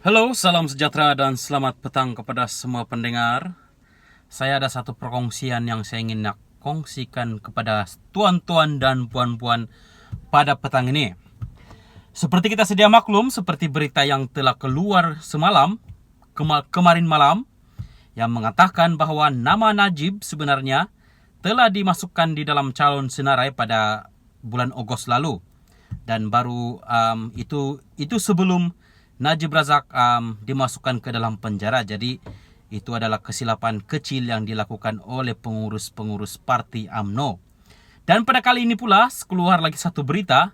Halo, salam sejahtera dan selamat petang kepada semua pendengar. Saya ada satu perkongsian yang saya ingin nak kongsikan kepada tuan-tuan dan puan-puan pada petang ini. Seperti kita sedia maklum, seperti berita yang telah keluar semalam, kemarin malam, yang mengatakan bahwa nama Najib sebenarnya telah dimasukkan di dalam calon senarai pada bulan Ogos lalu. Dan baru itu sebelum Najib Razak dimasukkan ke dalam penjara. Jadi itu adalah kesilapan kecil yang dilakukan oleh pengurus-pengurus parti UMNO. Dan pada kali ini pula keluar lagi satu berita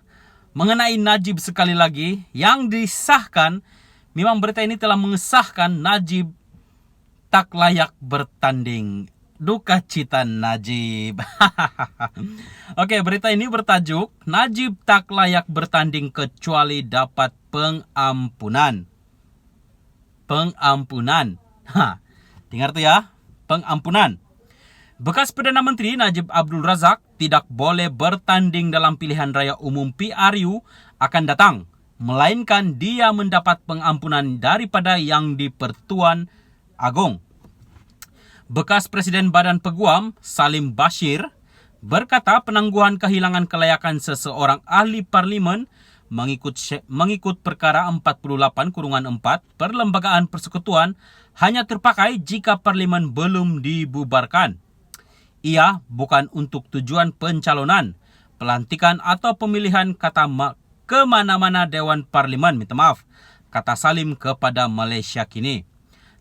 mengenai Najib sekali lagi yang disahkan. Memang berita ini telah mengesahkan Najib tak layak bertanding. Duka cita Najib. Oke, berita ini bertajuk Najib tak layak bertanding kecuali dapat pengampunan. Pengampunan. Dengar tu ya, pengampunan. Bekas Perdana Menteri Najib Abdul Razak tidak boleh bertanding dalam pilihan raya umum PRU akan datang, melainkan dia mendapat pengampunan daripada Yang di-Pertuan Agong. Bekas Presiden Badan Peguam Salim Bashir berkata penangguhan kehilangan kelayakan seseorang ahli parlimen mengikut perkara 48/4 Perlembagaan Persekutuan hanya terpakai jika parlimen belum dibubarkan. Ia bukan untuk tujuan pencalonan, pelantikan atau pemilihan kemana-mana Dewan Parlimen, kata Salim kepada Malaysia Kini.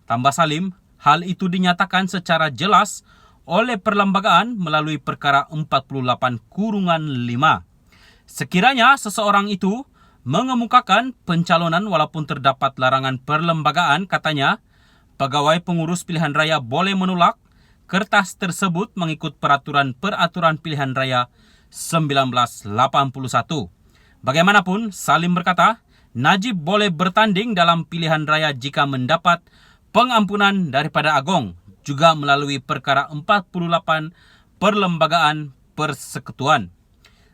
Tambah Salim, hal itu dinyatakan secara jelas oleh perlembagaan melalui perkara 48/5. Sekiranya seseorang itu mengemukakan pencalonan walaupun terdapat larangan perlembagaan, katanya, pegawai pengurus pilihan raya boleh menolak kertas tersebut mengikut peraturan pilihan raya 1981. Bagaimanapun, Salim berkata, Najib boleh bertanding dalam pilihan raya jika mendapat pengampunan daripada Agong, juga melalui perkara 48 Perlembagaan Persekutuan.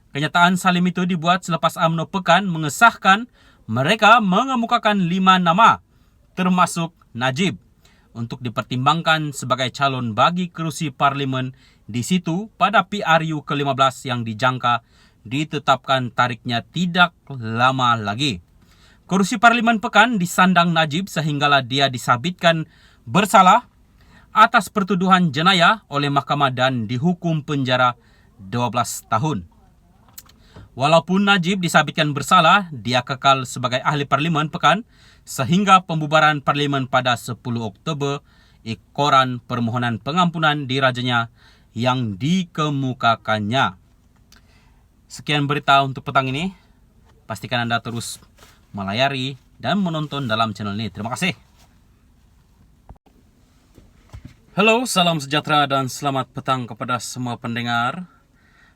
Kenyataan Salim itu dibuat selepas UMNO Pekan mengesahkan mereka mengemukakan 5 nama, termasuk Najib, untuk dipertimbangkan sebagai calon bagi kerusi parlimen di situ pada PRU ke-15 yang dijangka ditetapkan tariknya tidak lama lagi. Kerusi Parlimen Pekan disandang Najib sehinggalah dia disabitkan bersalah atas pertuduhan jenayah oleh mahkamah dan dihukum penjara 12 tahun. Walaupun Najib disabitkan bersalah, dia kekal sebagai ahli Parlimen Pekan sehingga pembubaran Parlimen pada 10 Oktober ikoran permohonan pengampunan dirajanya yang dikemukakannya. Sekian berita untuk petang ini. Pastikan anda terus melayari dan menonton dalam channel ini. Terima kasih. Halo, salam sejahtera dan selamat petang kepada semua pendengar.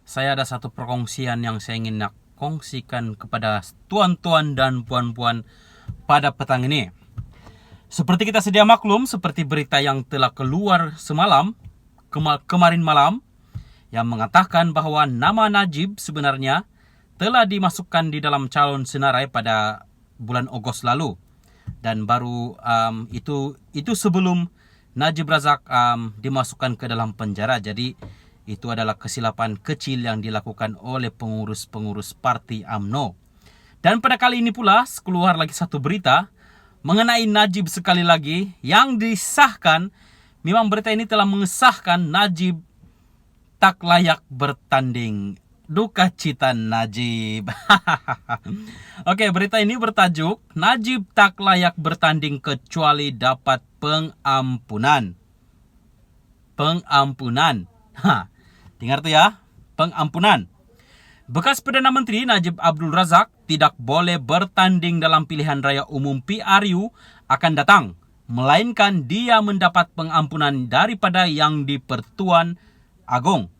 Saya ada satu perkongsian yang saya ingin nak kongsikan kepada tuan-tuan dan puan-puan pada petang ini. Seperti kita sedia maklum, seperti berita yang telah keluar semalam, kemarin malam, yang mengatakan bahwa nama Najib sebenarnya telah dimasukkan di dalam calon senarai pada bulan Ogos lalu. Dan baru itu sebelum Najib Razak dimasukkan ke dalam penjara. Jadi itu adalah kesilapan kecil yang dilakukan oleh pengurus-pengurus parti UMNO. Dan pada kali ini pula keluar lagi satu berita mengenai Najib sekali lagi yang disahkan. Memang berita ini telah mengesahkan Najib tak layak bertanding. Duka cita Najib. Oke, berita ini bertajuk Najib tak layak bertanding kecuali dapat pengampunan. Pengampunan. Dengar tu ya, pengampunan. Bekas Perdana Menteri Najib Abdul Razak tidak boleh bertanding dalam pilihan raya umum PRU akan datang, melainkan dia mendapat pengampunan daripada Yang di-Pertuan Agong.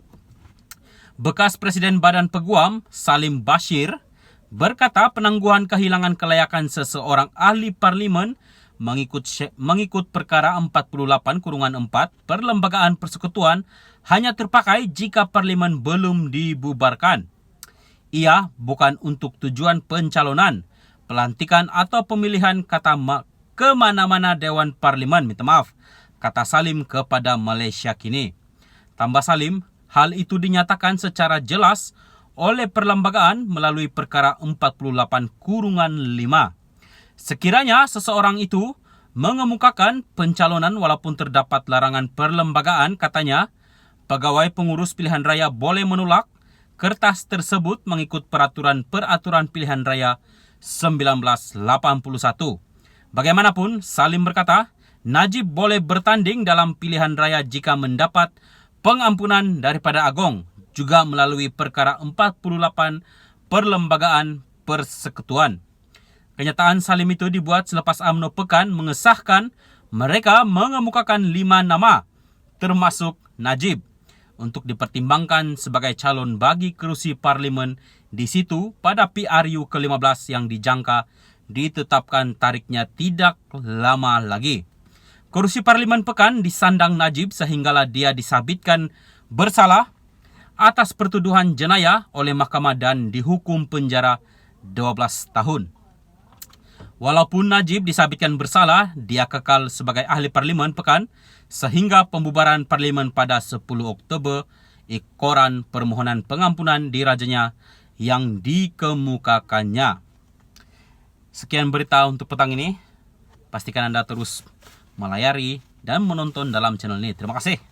Bekas Presiden Badan Peguam Salim Bashir berkata penangguhan kehilangan kelayakan seseorang ahli parlimen mengikut perkara 48/4 Perlembagaan Persekutuan hanya terpakai jika parlimen belum dibubarkan. Ia bukan untuk tujuan pencalonan, pelantikan atau pemilihan kemana-mana Dewan Parlimen, minta maaf, kata Salim kepada Malaysia Kini. Tambah Salim, hal itu dinyatakan secara jelas oleh perlembagaan melalui perkara 48/5. Sekiranya seseorang itu mengemukakan pencalonan walaupun terdapat larangan perlembagaan, katanya, pegawai pengurus pilihan raya boleh menolak kertas tersebut mengikut peraturan pilihan raya 1981. Bagaimanapun, Salim berkata, Najib boleh bertanding dalam pilihan raya jika mendapat pengampunan daripada Agong, juga melalui perkara 48 Perlembagaan Persekutuan. Kenyataan Salim itu dibuat selepas UMNO Pekan mengesahkan mereka mengemukakan 5 nama, termasuk Najib, untuk dipertimbangkan sebagai calon bagi kerusi parlimen di situ pada PRU ke-15 yang dijangka ditetapkan tariknya tidak lama lagi. Kerusi parlimen Pekan disandang Najib sehinggalah dia disabitkan bersalah atas pertuduhan jenayah oleh mahkamah dan dihukum penjara 12 tahun. Walaupun Najib disabitkan bersalah, dia kekal sebagai ahli parlimen Pekan sehingga pembubaran parlimen pada 10 Oktober ikoran permohonan pengampunan dirajanya yang dikemukakannya. Sekian berita untuk petang ini. Pastikan Anda terus melayari dan menonton dalam channel ini. Terima kasih.